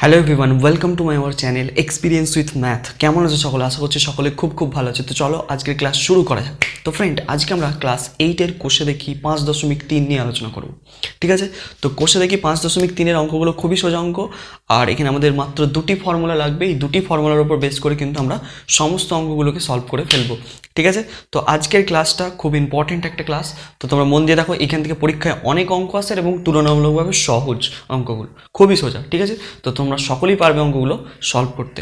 Hello everyone, welcome to my our channel experience with math. কেমন আছে সকলে? আশা করছি সকলে খুব খুব ভালো আছে। তো চলো আজকের ক্লাস শুরু করা যাক। তো ফ্রেন্ড, আজকে আমরা ক্লাস 8-এর কোষে দেখি 5.3 নিয়ে আলোচনা করব। ঠিক আছে? তো কোষে দেখি 5.3-এর অঙ্কগুলো খুবই সোজা অঙ্ক, আর এখানে আমাদের মাত্র দুটি ফর্মুলা লাগবে। এই দুটি ফর্মুলার উপর বেস করে কিন্তু আমরা সমস্ত অঙ্কগুলোকে সলভ করে ফেলবো। ঠিক আছে? তো আজকের ক্লাসটা খুব ইম্পর্টেন্ট একটা ক্লাস। তো তোমরা মন দিয়ে দেখো, এখান থেকে পরীক্ষায় অনেক অঙ্ক আসে এবং তুলনামূলকভাবে সহজ অঙ্কগুলো, খুবই সোজা। ঠিক আছে? তো তোমরা সকলেই পারবে অঙ্কগুলো সলভ করতে।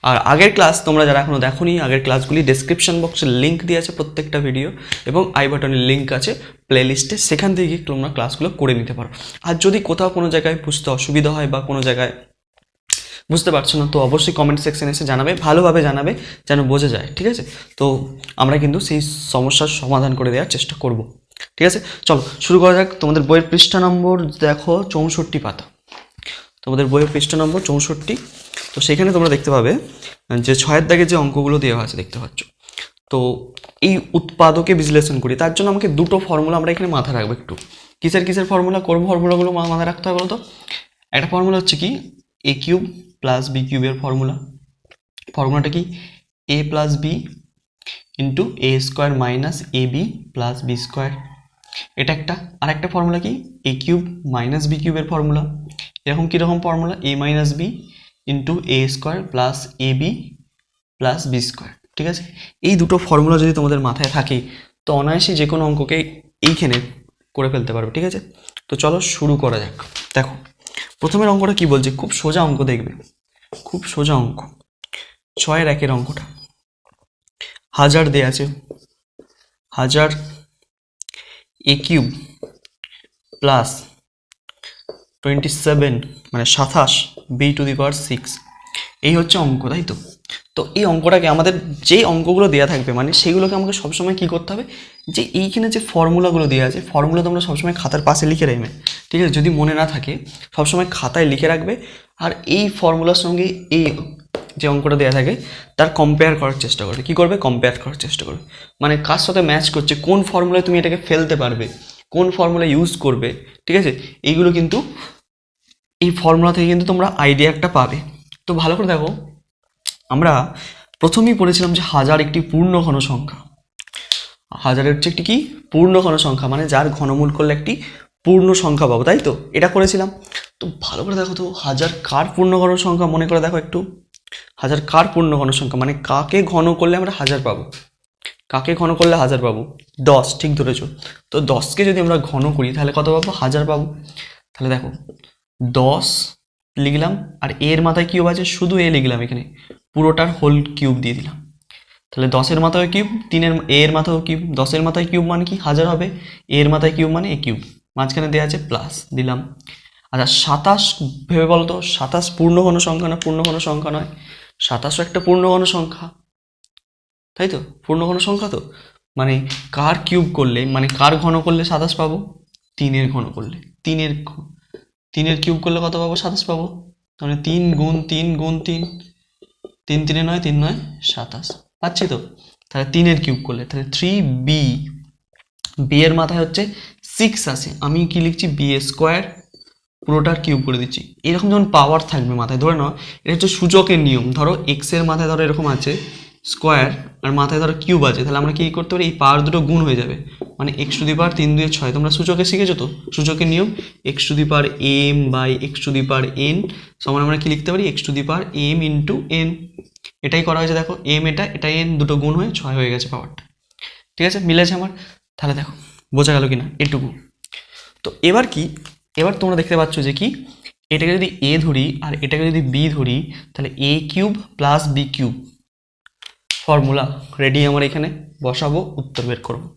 আর আগের ক্লাস তোমরা যারা এখনও দেখোনি, আগের ক্লাসগুলি ডেসক্রিপশন বক্সে লিঙ্ক দিয়ে আছে প্রত্যেকটা ভিডিও, এবং আই বাটনের লিঙ্ক আছে প্লেলিস্টে, সেখান থেকে গিয়ে তোমরা ক্লাসগুলো করে নিতে পারো। আর যদি কোথাও কোনো জায়গায় বুঝতে অসুবিধা হয় বা কোনো জায়গায় বুঝতে পারছো না, তো অবশ্যই কমেন্ট সেকশনে এসে জানাবে, ভালোভাবে জানাবে যেন বোঝা যায়। ঠিক আছে? তো আমরা কিন্তু সেই সমস্যার সমাধান করে দেওয়ার চেষ্টা করব। ঠিক আছে, চলো শুরু করা যাক। তোমাদের বইয়ের পৃষ্ঠা নম্বর দেখো 64 পাতা। তোমাদের বইয়ের পৃষ্ঠা নম্বর 64। তো সেখানে তোমরা দেখতে পাবে যে 6-এর দাগে যে অঙ্কগুলো দেওয়া আছে দেখতে পাচ্ছ। তো এই উৎপাদকে বিশ্লেষণ করি, তার জন্য আমাকে দুটো ফর্মুলা আমরা এখানে মাথায় রাখবো একটু। কিসের ফর্মুলা করবো? ফর্মুলাগুলো মাথায় রাখতে হবে বলতো। একটা ফর্মুলা হচ্ছে কি, এ কিউব প্লাস বি কিউবের ফর্মুলা। ফর্মুলাটা কি? এ plus b into a square minus A B plus B square. এটা একটা। আর একটা ফর্মুলা কি, এ কিউব মাইনাস বি কিউবের ফর্মুলা। এরকম কীরকম formula? A minus B into a square plus A B plus B square. ঠিক আছে? এই দুটো ফর্মুলা যদি তোমাদের মাথায় থাকে, তো অনায়াসই যে কোনো অঙ্ককে এইখানে করে ফেলতে পারবে। ঠিক আছে? তো চলো শুরু করা যাক। দেখো প্রথমের অঙ্কটা কি বলছে, খুব সোজা অঙ্ক, দেখবে খুব সোজা অঙ্ক। 6-এর অঙ্কটা, 1000 দেয়া আছে, 1000 এ কিউব প্লাস 27 মানে 27 বি টু দি পাওয়ার 6। এই হচ্ছে অঙ্ক, তাই তো? তো এই অঙ্কটাকে আমাদের যে অঙ্কগুলো দেওয়া থাকবে, মানে সেগুলোকে আমাকে সবসময় কী করতে হবে, যে এইখানে যে ফর্মুলাগুলো দেওয়া আছে, ফর্মুলা তোমরা সবসময় খাতার পাশে লিখে রাখবে। ঠিক আছে? যদি মনে না থাকে সবসময় খাতায় লিখে রাখবে, আর এই ফর্মুলার সঙ্গে এই যে অঙ্কটা দেওয়া থাকে তার কম্পেয়ার করার চেষ্টা করবে। কী করবে? কম্পেয়ার করার চেষ্টা করবে, মানে কার সাথে ম্যাচ করছে, কোন ফর্মুলায় তুমি এটাকে ফেলতে পারবে, কোন ফর্মুলা ইউজ করবে। ঠিক আছে? এইগুলো কিন্তু এই ফর্মুলা থেকে কিন্তু তোমরা আইডিয়া একটা পাবে। তো ভালো করে দেখো, আমরা প্রথমেই পড়েছিলাম যে 1000 একটি পূর্ণ ঘন সংখ্যা। 1000 হচ্ছে একটি কি? পূর্ণ ঘন সংখ্যা, মানে যার ঘনমূল করলে একটি পূর্ণ সংখ্যা পাবো, তাই তো? এটা করেছিলাম। তো ভালো করে দেখো তো, 1000 কার পূর্ণ ঘন সংখ্যা মনে করে দেখো একটু। 1000 কার পূর্ণ ঘন সংখ্যা, মানে কাকে ঘন করলে আমরা 1000 পাবো? কাকে ঘন করলে 1000 পাবো? 10, ঠিক ধরেছো। তো 10কে যদি আমরা ঘন করি তাহলে কত পাবো? 1000 পাবো। তাহলে দেখো 10 লিখলাম, আর এর মাথায় কিউব আছে, শুধু এ লিখলাম, এখানে পুরোটার হোল কিউব দিয়ে দিলাম। তাহলে 10-এর মাথায় কিউব, 3-এর এর মাথায় কিউব। 10-এর মাথায় কিউব মানে কি? 1000 হবে। এর মাথায় কিউব মানে এ কিউব, মাঝখানে দেওয়া আছে প্লাস দিলাম। আচ্ছা 27 ভেবে বলো তো, 27 পূর্ণ ঘন সংখ্যা না পূর্ণ ঘন সংখ্যা নয়? 27ও একটা পূর্ণ ঘন সংখ্যা, তাই তো? পূর্ণ ঘন সংখ্যা তো, মানে কার কিউব করলে, মানে কার ঘন করলে 27 পাবো? 3-এর ঘন করলে, 3-এর কিউব করলে কত পাবো? 27 পাবো। তাহলে 3 গুণ 3 গুণ 3, 3 3 9, 3 9 27 পাচ্ছি তো। তাহলে 3-এর কিউব করলে তাহলে 3b, বি এর মাথায় হচ্ছে 6 আছে, আমি কি লিখছি? বি স্কোয়ার পুরোটার কিউব করে দিচ্ছি। এরকম যখন পাওয়ার থাকবে মাথায়, ধরে নাও এটা হচ্ছে সূচকের নিয়ম। ধরো এক্স এর মাথায় ধরো এরকম আছে স্কোয়ার, আর মাথায় ধরো কিউব আছে, তাহলে আমরা কি করতে পারি? এই পাওয়ার দুটো গুণ হয়ে যাবে, মানে এক্স টু দি পাওয়ার 3 2 6। তোমরা সূচকে শিখেছো তো, সূচকের নিয়ম, x to the power m by x to the power n সমান আমরা কি লিখতে পারি? X to the power m into n. এটাই করা হয়েছে, দেখো এম এটা এন, দুটো গুণ হয়ে 6 হয়ে গেছে পাওয়ারটা। ঠিক আছে? মিলেছে আমার? তাহলে দেখো বোঝা গেল কিনা এটুকু। তো এবার কি, এবার তোমরা দেখতে পাচ্ছ যে কি, এটাকে যদি এ ধরি আর এটাকে যদি বি ধরি, তাহলে A cube plus B cube formula ready. আমার এখানে বসাবো, উত্তর বের করবো।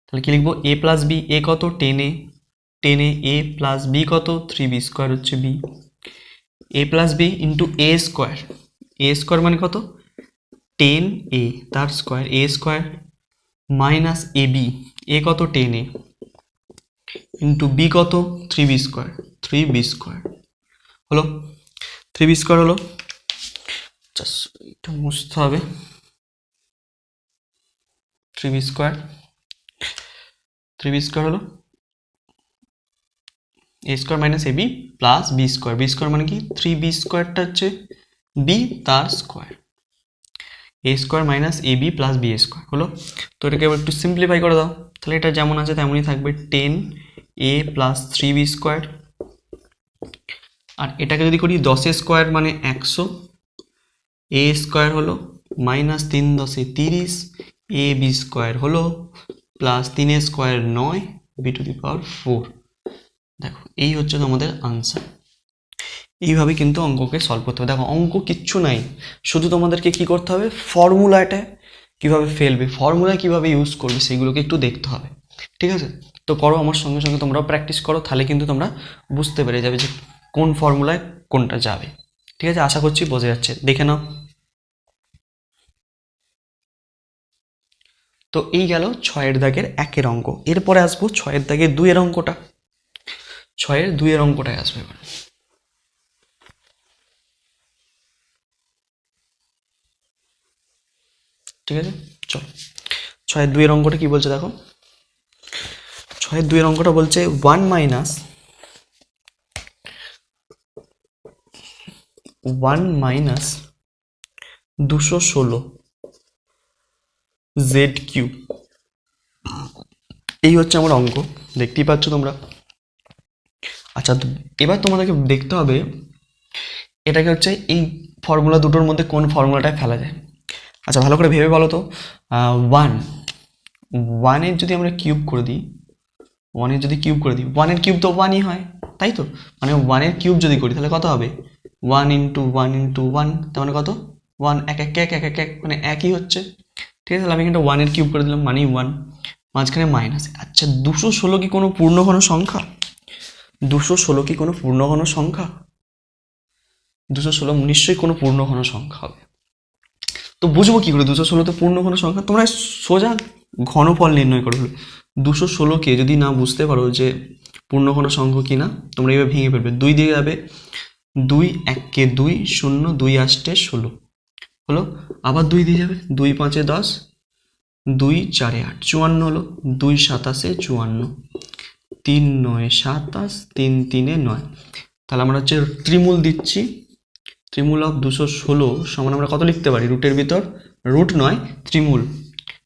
তাহলে কি লিখবো? এ প্লাস বি, এ কত? 10a, 10a, এ প্লাস বি কত? 3b স্কোয়ার হচ্ছে B. A plus b into a square, A square মানে কত? 10a তার square, A square minus A B, এ কত? 10a ইন্টু বি কত? 3b স্কোয়ার, 3b স্কোয়ার হলো। 3b square হলো, just এটা মুছতে হবে। 3b স্কোয়ার, 3b স্কোয়ার হলো A square minus A B plus B square, B square মানে কি 3b স্কোয়ারটা হচ্ছে বি তার square, A square minus A B plus B square হলো। তো এটাকে এবার একটু সিম্পলিফাই করে দাও, তাহলে এটা যেমন আছে তেমনই থাকবে 10a প্লাস 3b স্কোয়ার, আর এটাকে যদি করি 10 স্কোয়ার মানে 100, এ স্কোয়ার হলো মাইনাস 3 10 30, এ বি স্কোয়ার হলো plus 3 square 9, B to the power 4। দেখো এই হচ্ছে তোমাদের আনসার। এইভাবে কিন্তু অঙ্ককে সলভ করতে হবে। দেখো অঙ্ক কিচ্ছু নাই, শুধু তোমাদেরকে কি করতে হবে, ফর্মুলাটা কিভাবে ফেলবে, ফর্মুলা কিভাবে ইউজ করবে সেগুলোকে একটু দেখতে হবে, ঠিক আছে? তো করো আমার সঙ্গে সঙ্গে, তোমরাও প্র্যাকটিস করো, তাহলে কিন্তু তোমরা বুঝতে পেরে যাবে যে কোন ফর্মুলায় কোনটা যাবে, ঠিক আছে? আশা করছি বোঝা যাচ্ছে, দেখে নাও। তো এই গেল 6-এর দাগের 1-এর অঙ্ক। এরপরে আসবো 6-এর দাগের 2-এর অঙ্কটা, 6-এর 2-এর অঙ্কটায় আসবে এবার, ঠিক আছে? চলো 6-এর 2-এর অঙ্কটা কি বলছে দেখো। 6-এর 2-এর অঙ্কটা বলছে 1 মাইনাস 216 জেড কিউব, এই হচ্ছে আমার অঙ্ক, দেখতেই পাচ্ছ তোমরা। আচ্ছা এবার তোমাদেরকে দেখতে হবে এটাকে হচ্ছে এই ফর্মুলা দুটোর মধ্যে কোন ফর্মুলাটায় ফেলা যায়। আচ্ছা ভালো করে ভেবে বলো তো, 1-এর যদি আমরা কিউব করে দিই, 1-এর যদি কিউব করে দিই, 1-এর কিউব তো 1ই হয়, তাই তো? মানে 1-এর কিউব যদি করি তাহলে কত হবে, 1 ইন্টু 1 ইন্টু 1, তার মানে কত 1, এক এক এক এক এক এক মানে একই হচ্ছে, ঠিক আছে? তাহলে আমি এখানটা 1-এর কিউব করে দিলাম মানেই 1, মাঝখানে মাইনাস। আচ্ছা 216 কি কোনো পূর্ণঘন সংখ্যা? 216 কি কোনো পূর্ণঘন সংখ্যা? 216 নিশ্চয়ই কোনো পূর্ণঘন সংখ্যা হবে। তো বুঝবো কি করে 216 তো পূর্ণঘন সংখ্যা? তোমরা সোজা ঘনফল নির্ণয় করো। 216কে যদি না বুঝতে পারো যে পূর্ণঘন সংখ্যা কি না, তোমরা এবার ভেঙে ফেলবে, 2 দিয়ে যাবে, 2 1 2 0, 2 8 16 হলো, আবার 2 দিয়ে যাবে, 2 5 10, 2 4 8 54 হলো, 2 7 54, 3 9 27, 3 3 9। তাহলে আমরা হচ্ছে ত্রিমূল দিচ্ছি, ত্রিমূল অফ 216 সমান আমরা কত লিখতে পারি, রুটের ভিতর, রুট নয় ত্রিমূল,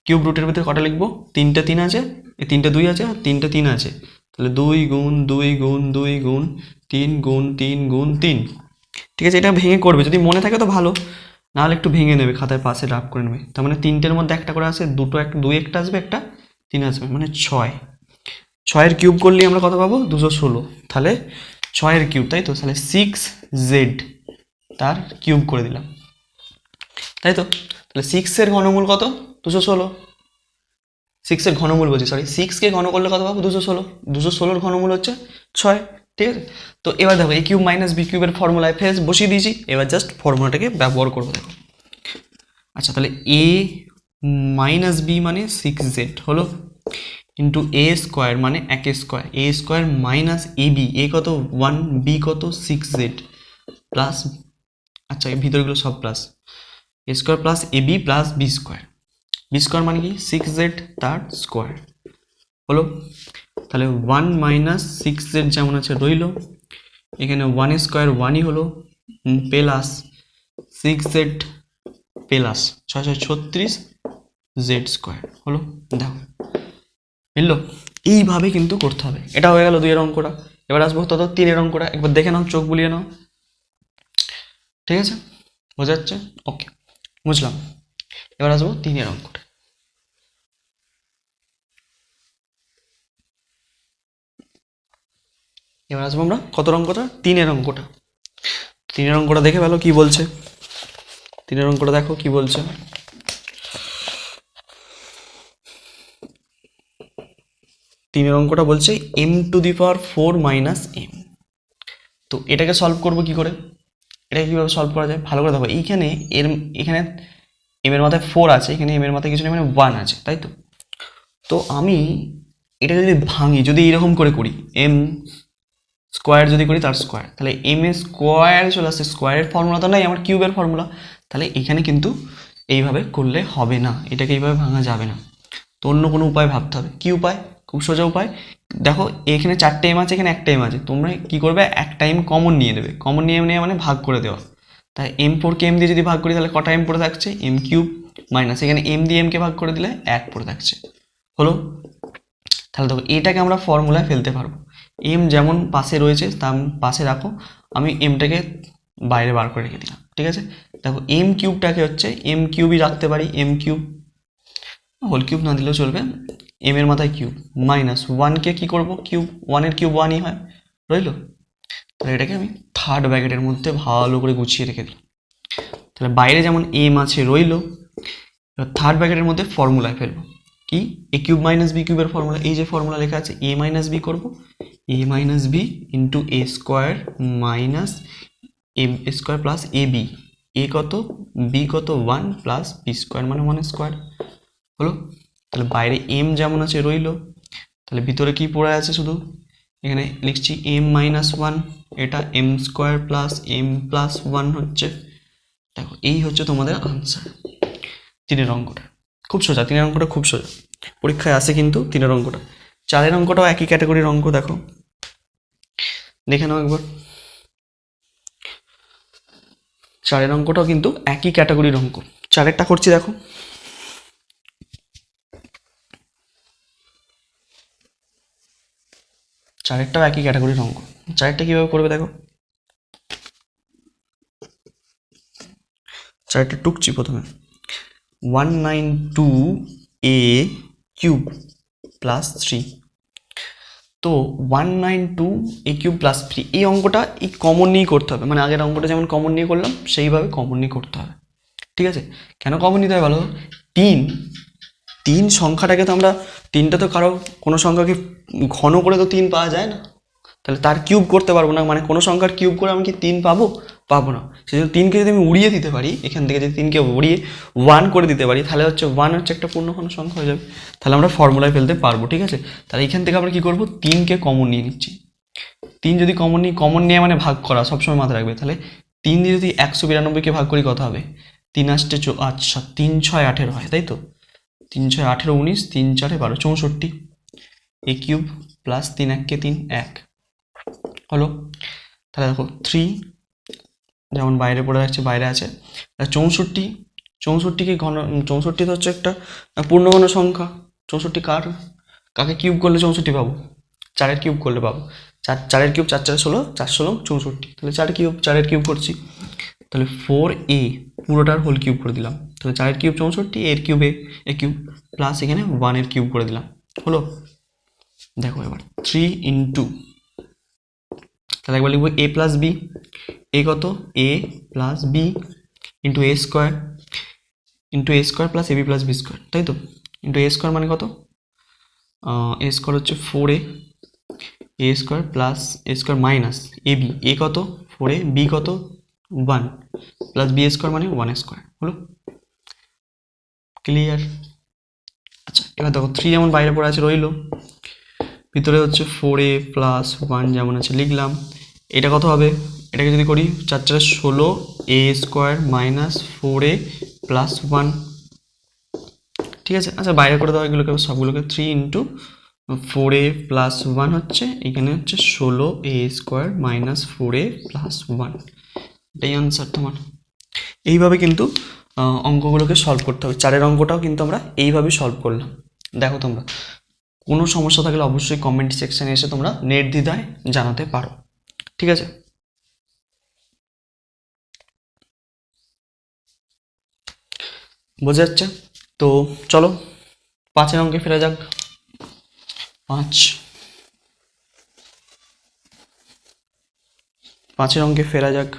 কিউব রুটের ভিতর কটা লিখবো, 3টে 3 আছে, এই 3টে 2 আছে আর 3টে 3 আছে, তাহলে 2 গুণ 2 গুণ 2 গুণ 3 গুণ 3 গুণ 3, ঠিক আছে? এটা ভেঙে করবে, যদি মনে থাকে তো ভালো, নাহলে একটু ভেঙে নেবে, খাতায় পাশে রাফ করে নেবে। তার মানে 3টের মধ্যে একটা করে আসে, দুটো একটা 2 একটা আসবে, একটা 3 আসবে, মানে 6, 6-এর কিউব করলে আমরা কত পাবো, 216, তাহলে 6-এর কিউব, তাই তো? তাহলে 6z তার কিউব করে দিলাম, তাই তো? তাহলে 6-এর ঘনমূল কত, 216, 6-এর ঘনমূল বলছি, সরি, 6কে ঘন করলে কত পাবো, 216, 216-এর ঘনমূল হচ্ছে 6, ঠিক আছে? তো এবার দেখো এই কিউব মাইনাস বি কিউবের ফর্মুলায় ফেস বসিয়ে দিয়েছি, এবার জাস্ট ফর্মুলাটাকে ব্যবহার করবো, দেখো। আচ্ছা তাহলে এ মাইনাস বি মানে 6z হলো, ইন্টু এ স্কোয়ার মানে 1 square, A square minus A B, এ কত 1, বি কত 6z প্লাস, আচ্ছা এই ভিতরগুলো সব plus, A square plus A B plus B square, B square মানে কি 6z তার স্কোয়ার হলো। তাহলে 1 মাইনাস 6z যেমন আছে রইল, এখানে 1 স্কোয়ার 1ই হলো, plus 6z plus 6 36 Z square হলো। দেখো মিললো, এইভাবে কিন্তু করতে হবে। এটা হয়ে গেল 2-এর অঙ্কটা। এবার আসবো তত 3-এর অঙ্কটা, একবার দেখে নাও, চোখ বুলিয়ে নাও, ঠিক আছে? বোঝা যাচ্ছে? ওকে, বুঝলাম। এবার আসবো 3-এর অঙ্কটা। এবার আসবো আমরা কত অঙ্কটা, 3-এর অঙ্কটা। 3-এর অঙ্কটা দেখে ভালো কি বলছে, 3-এর অঙ্কটা দেখো কি বলছে। 3-এর অঙ্কটা বলছে m two the power 4 minus m। তো এটাকে সলভ করবো কি করে, এটাকে কীভাবে সলভ করা যায়, ভালো করে দেখো, এইখানে এখানে m এর মাথায় 4 আছে, এখানে m এর মাথায় কিছু নেই, মানে 1 আছে, তাই তো? তো আমি এটা যদি ভাঙি, যদি এরকম করে করি, m স্কোয়ার যদি করি তার স্কোয়ার, তাহলে m এর স্কোয়ার চলে আসছে, স্কোয়ারের ফর্মুলা তো নাই, আমার কিউবের ফর্মুলা, তাহলে এখানে কিন্তু এইভাবে করলে হবে না, এটাকে এইভাবে ভাঙা যাবে না, তো অন্য কোনো উপায় ভাবতে হবে। কি উপায়, খুব সোজা উপায়। দেখো এখানে 4টে এম আছে, এখানে 1টা এম আছে, তোমরা কি করবে একটা এম কমন নিয়ে নেবে, কমন নিয়ে নেওয়া মানে ভাগ করে দেওয়া। তাই M4কে এম দিয়ে যদি ভাগ করি তাহলে কটা এম পড়ে থাকছে, m³ মাইনাস এখানে এম দিয়ে এমকে ভাগ করে দিলে 1 পড়ে থাকছে, হলো। তাহলে দেখো এটাকে আমরা ফর্মুলায় ফেলতে পারবো। এম যেমন পাশে রয়েছে তা পাশে রাখো, আমি এমটাকে বাইরে বার করে রেখে দিলাম, ঠিক আছে। দেখো m³ হচ্ছে m³ রাখতে পারি, m³ হোল কিউব না দিলেও চলবে, এম এর মাথায় কিউব মাইনাস 1কে কি করবো কিউব, 1 এর কিউব 1ই হয়, রইলো। তাহলে এটাকে আমি থার্ড ব্র্যাকেটের মধ্যে ভালো করে গুছিয়ে রেখে দিই। তাহলে বাইরে যেমন এম আছে রইলো, এবার থার্ড ব্র্যাকেটের মধ্যে ফর্মুলায় ফেলবো কি, a³ মাইনাস b³ এর ফর্মুলা, এই যে ফর্মুলা লেখা আছে a মাইনাস b করবো, a minus b into a square minus a square plus A B, এ কত বি কত 1 প্লাস বি স্কোয়ার মানে 1 স্কোয়ার, হলো। তাহলে বাইরে এম যেমন আছে রইলো, তাহলে ভিতরে কি পড়ে আছে শুধু, এখানে লিখছি m মাইনাস 1, এটা m square plus m plus 1 হচ্ছে। দেখো এই হচ্ছে তোমাদের আনসার 3-এর অঙ্কটা। খুব সোজা, 3-এর অঙ্কটা খুব সোজা, পরীক্ষায় আসে কিন্তু 3-এর অঙ্কটা। 4-এর অঙ্কটাও একই ক্যাটাগরির অঙ্ক, দেখো দেখে নাও একবার। 4-এর অঙ্কটাও কিন্তু একই ক্যাটাগরির অঙ্ক। 4-এরটা করছি দেখো, চারেরটাও একই ক্যাটাগরির অঙ্ক। 4-এরটা কিভাবে করবে দেখো, 4-এরটা টুকছি প্রথমে, 192a³ প্লাস 3, তো 192a³ প্লাস 3 এই অঙ্কটা এই কমন নিয়েই করতে হবে, মানে আগের অঙ্কটা যেমন কমন নিয়ে করলাম সেইভাবে কমন নিয়ে করতে হবে, ঠিক আছে। কেন কমন নিতে হয় ভালো, 3 সংখ্যাটাকে তো আমরা, 3টা তো কারো কোনো সংখ্যাকে ঘন করে তো 3 পাওয়া যায় না, তাহলে তার কিউব করতে পারবো না, মানে কোনো সংখ্যার কিউব করে আমি কি 3 পাবো, পাবো না। সেই জন্য 3কে যদি আমি উড়িয়ে দিতে পারি, এখান থেকে যদি 3কে উড়িয়ে 1 করে দিতে পারি, তাহলে হচ্ছে 1 হচ্ছে একটা পূর্ণঘন সংখ্যা হয়ে যাবে, তাহলে আমরা ফর্মুলায় ফেলতে পারবো, ঠিক আছে। তাহলে এখান থেকে আমরা কি করবো, 3কে কমন নিয়ে নিচ্ছি। 3 যদি কমন নিই, কমন নিয়ে মানে ভাগ করা, সবসময় মাথায় রাখবে। তাহলে 3 দিয়ে যদি 192কে ভাগ করি কত হবে, 3 আসছে আচ্ছা 3 6 18 হয়, তাই তো, 3 6 18 19, 3 4 12 64, a³ প্লাস 3 1 3 1, হলো। তাহলে দেখো 3 যেমন বাইরে পড়ে যাচ্ছে, বাইরে আছে 64, 64 কি ঘন, 64 তো হচ্ছে একটা পূর্ণঘন সংখ্যা, 64 কাকে কিউব করলে 64 পাবো, 4-এর কিউব করলে পাবো, 4-এর কিউব 4 4 16, 4 16 64, তাহলে 4-এর কিউব করছি, তাহলে 4a পুরোটার হোল কিউব করে দিলাম, তাহলে 4-এর কিউব 64, এর কিউব এ কিউব প্লাস এখানে 1-এর কিউব করে দিলাম, হলো। দেখো এবার 3 ইন্টু, তাহলে একবার লিখবো a প্লাস বি, এ কত a plus b into a square, into a square plus a b plus B square, তাই তো, ইন্টু এ স্কোয়ার মানে কত, এ স্কোয়ার হচ্ছে 4a, A square plus A square minus A B, এ কত 4a, বি কত 1 plus B square মানে 1 square, হলো। Clear. আচ্ছা এবার দেখো 3 যেমন বাইরে পড়ে আছে রইলো, ভিতরে হচ্ছে 4a প্লাস 1 যেমন আছে লিখলাম, এটা কত হবে, এটাকে যদি করি 4 4 16, a square minus 4a plus 1, ঠিক আছে। আচ্ছা বাইরে করে দেওয়া এগুলোকে সবগুলোকে, 3 ইন্টু 4a প্লাস 1 হচ্ছে, এখানে হচ্ছে 16a square minus 4a plus 1, এটাই আনসার তোমার। এইভাবে কিন্তু অঙ্কগুলোকে সলভ করতে হবে। 4-এর অঙ্কটাও কিন্তু আমরা এইভাবে সলভ করলাম। দেখো তোমরা কোনো সমস্যা থাকলে অবশ্যই কমেন্ট সেকশানে এসে তোমরা নির্দ্বিধায় জানাতে পারো, ঠিক আছে। বোঝা যাচ্ছে তো, চলো 5-এর অঙ্কে ফেরা যাক। 5-এর অঙ্কে ফেরা যাক।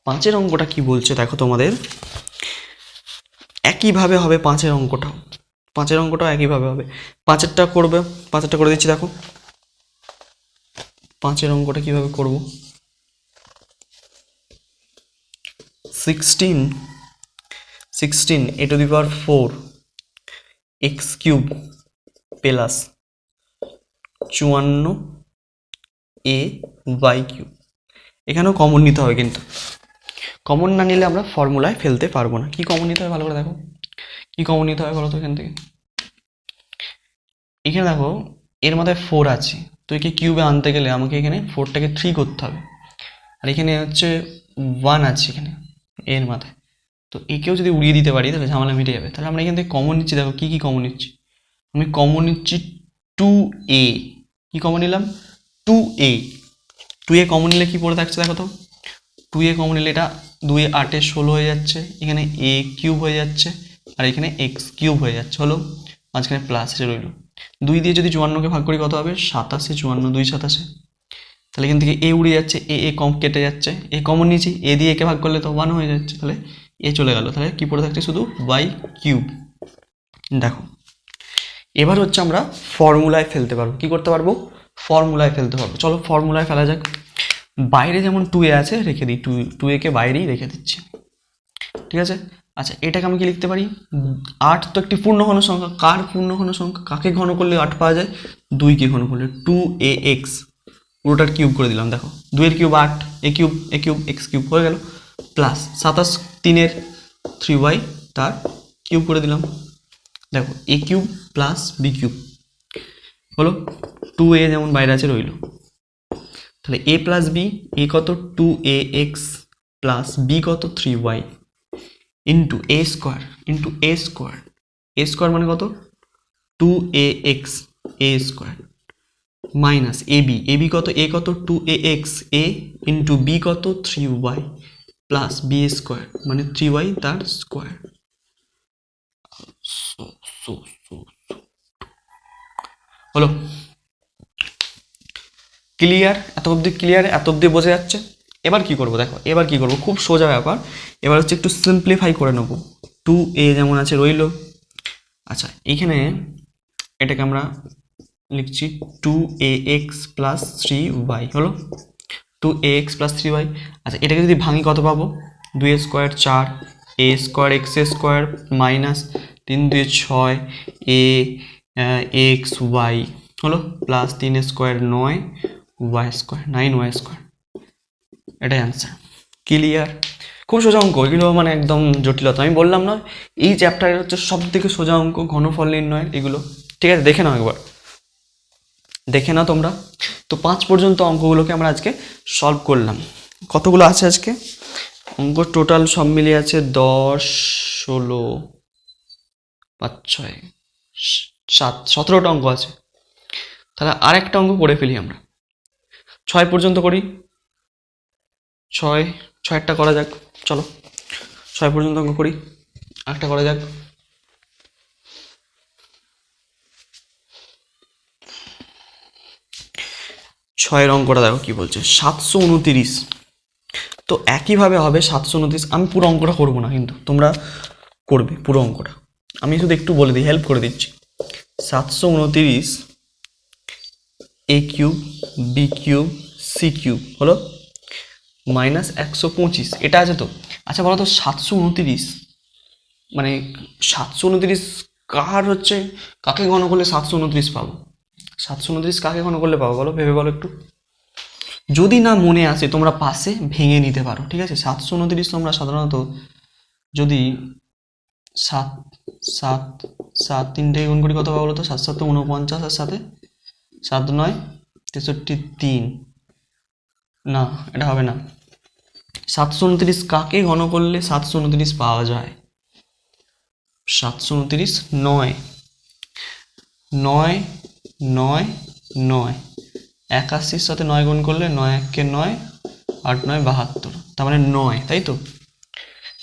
5-এর অঙ্কটা কি বলছে দেখো, তোমাদের একইভাবে হবে 5-এর অঙ্কটাও, 5-এর অঙ্কটাও একইভাবে হবে। 5-এরটা করবে, 5-এরটা করে দিচ্ছি দেখো। 5-এর অঙ্কটা কিভাবে করব, 16 a two the power 4 x³ plus 54 a y³, এখানেও কমন নিতে হবে, কিন্তু কমন না নিলে আমরা ফর্মুলায় ফেলতে পারবো না। কি কমন নিতে হবে ভালো করে দেখো, কি কমন নিতে হবে বলো তো, এখান থেকে এখানে দেখো এর মাথায় 4 আছে, তো একে কিউবে আনতে গেলে আমাকে এখানে 4টাকে 3 করতে হবে, আর এখানে হচ্ছে 1 আছে এখানে এর মাথায়, তো একেও যদি উড়িয়ে দিতে পারি তাহলে ঝামেলা মিটে যাবে। তাহলে আমরা এখান থেকে কমন নিচ্ছি, দেখো কী কী কমন নিচ্ছি। আমি কমন নিচ্ছি 2a, কি কমন নিলাম 2a, 2a কমন নিলে কি পড়ে থাকছে দেখো তো, 2a কমন নিলে এটা 2 এ 8 এ 16 হয়ে যাচ্ছে, এখানে a কিউব হয়ে যাচ্ছে, আর এখানে x কিউব হয়ে যাচ্ছে, হলো মাঝখানে প্লাস এসে রইল। 2 দিয়ে যদি 54কে ভাগ করি কত হবে 27, 54 2 27, তাহলে এখান থেকে এ উড়ে যাচ্ছে, এ কম কেটে যাচ্ছে, এ কমন নিয়েছি, এ দিয়ে একে ভাগ করলে তো 1 হয়ে যাচ্ছে, তাহলে এ চলে গেল, তাহলে কি পড়ে থাকছে শুধু y কিউব। দেখো এবার হচ্ছে আমরা ফর্মুলায় ফেলতে পারবো, কি করতে পারবো ফর্মুলায় ফেলতে পারবো। চলো ফর্মুলায় ফেলা যাক। বাইরে যেমন 2a আছে রেখে দিই, 2a কে বাইরেই রেখে দিচ্ছি, ঠিক আছে। আচ্ছা এটাকে আমি কি লিখতে পারি, 8 তো একটি পূর্ণঘন সংখ্যা, কার পূর্ণঘন সংখ্যা, কাকে ঘন করলে 8 পাওয়া যায়, 2কে ঘন করলে 2ax, পুরোটার কিউব করে দিলাম, দেখো 2 এর কিউব 8, এ কিউব এক্স কিউব হয়ে গেল, প্লাস 27 3 এর 3y তার কিউব করে দিলাম, দেখো এ কিউব প্লাস বি কিউব হলো, 2a যেমন বাইরে আছে রইল, তাহলে এ প্লাস বি, এ কত 2ax প্লাস বি কত 3y into a square, A square মানে কত 2ax এ স্কোয়ার মাইনাস এবি কত, এ কত 2ax এ ইন্টু বি কত 3y প্লাস বি স্কোয়ার মানে 3y তার স্কোয়ার। হলো ক্লিয়ার, এত অবধি ক্লিয়ার, এত অবধি বোঝা যাচ্ছে। এবার কি করব দেখো, এবার কি করব, খুব সোজা ব্যাপার, এবার হচ্ছে একটু সিম্পলিফাই করে নেব। 2a যেমন আছে রইল, আচ্ছা এইখানে এটাকে আমরা লিখছি 2ax প্লাস 3y, হলো 2ax প্লাস 3y। আচ্ছা এটাকে যদি ভাঙি কত পাবো, 2 square 4, a square x square minus 3 2 6 a x y, হলো plus 3 square 9 y square 9y square, এটাই অ্যান্সার। ক্লিয়ার, খুব সোজা অঙ্ক, এগুলো মানে একদম জটিলতা, আমি বললাম না এই চ্যাপ্টারের হচ্ছে সব থেকে সোজা অঙ্ক ঘনফল নির্ণয় এগুলো, ঠিক আছে দেখে নাও একবার, দেখে নাও তোমরা। তো 5 পর্যন্ত অঙ্কগুলোকে আমরা আজকে সলভ করলাম। কতগুলো আছে আজকে অঙ্ক টোটাল সব মিলিয়ে আছে 10 16 5 6 7 17টা অঙ্ক আছে, তাহলে আরেকটা অঙ্ক করে ফেলি আমরা, 6 পর্যন্ত করি, 6টা করা যাক, চলো 6 পর্যন্ত অঙ্ক করি, আরেকটা করা যাক। 6 অঙ্কটা দেখো কি বলছে, 729, তো একইভাবে হবে 729, আমি পুরো অঙ্কটা করবো না কিন্তু তোমরা করবে পুরো অঙ্কটা, আমি শুধু একটু বলে দিই, হেল্প করে দিচ্ছি। 729 A cube B cube C cube হলো মাইনাস 125, এটা আছে তো। আচ্ছা বলো তো 729 মানে 729 কার হচ্ছে, কাকে ঘন করলে 729 পাবো, 729 কাকে ঘন করলে পাবো বলো, ভেবে বলো একটু, যদি না মনে আসে তোমরা পাশে ভেঙে নিতে পারো, ঠিক আছে। 729 তোমরা সাধারণত যদি 7 7 7 3 গুণ করি কত পাবো বলো তো, 7 7 49 আর সাথে 7 9 63, না এটা হবে না। 729 কাকে ঘন করলে 729 পাওয়া যায়, 729 9 9 9 9, 81 সাথে 9 গুণ করলে 9 1 কে 9 8 9 72, তার মানে 9, তাই তো।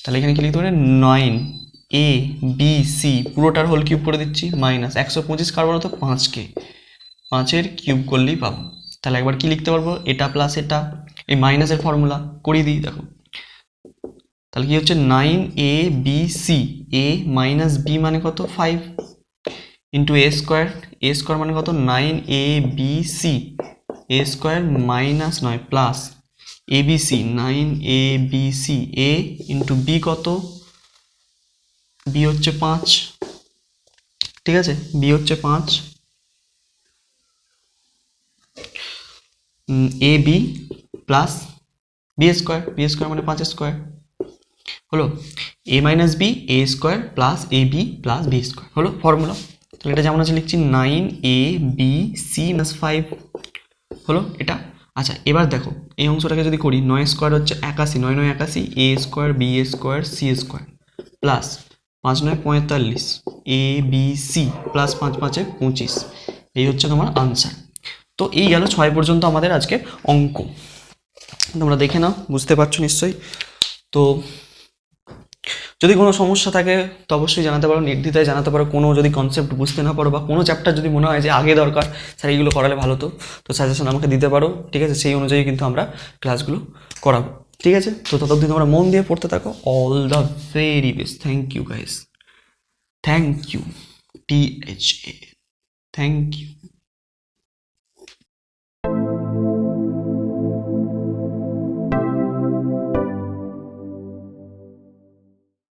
তাহলে এখানে কি লিখতে পারে 9 এ বি সি পুরোটার হোল কিউব করে দিচ্ছি মাইনাস 125 কার বলো তো 5কে, 5-এর কিউব করলেই পাবো। তাহলে একবার কি লিখতে পারবো, এটা প্লাস এটা, এই মাইনাসের ফর্মুলা করিয়ে দিই দেখো, তাহলে কি হচ্ছে 9 A B C, A minus B মানে কত 5 ইন্টু এ স্কোয়ার মানে কত 9 A B C, A square minus 9 plus A B C 9 A B C, A into B কত, বি হচ্ছে 5, ঠিক আছে বি হচ্ছে 5, এ বি প্লাস বি স্কোয়ার মানে 5 স্কোয়ার, হলো এ minus B A square plus A B plus B square, হলো formula. তাহলে এটা যেমন আছে লিখছি 9ab c-5 হলো এটা। আচ্ছা এবার দেখো এই অংশটাকে যদি করি, 9 স্কোয়ার হচ্ছে 81, 9 9 81, a square b a square c square plus 5 9 45 a b c plus 5 5 25, এই হচ্ছে তোমার আনসার। তো এই গেল 6 পর্যন্ত আমাদের আজকে অঙ্ক। তোমরা দেখে নাও, বুঝতে পারছো নিশ্চয়ই। তো যদি কোনো সমস্যা থাকে তো অবশ্যই জানাতে পারো, নির্দ্বিধায় জানাতে পারো। কোনো যদি কনসেপ্ট বুঝতে না পারো বা কোনো চ্যাপ্টার যদি মনে হয় যে আগে দরকার স্যার এইগুলো করালে ভালো, তো সাজেশন আমাকে দিতে পারো, ঠিক আছে? সেই অনুযায়ী কিন্তু আমরা ক্লাসগুলো করাবো, ঠিক আছে? তো ততদিন তোমরা মন দিয়ে পড়তে থাকো। All the very best. Thank you guys, thank you, THA, thank you.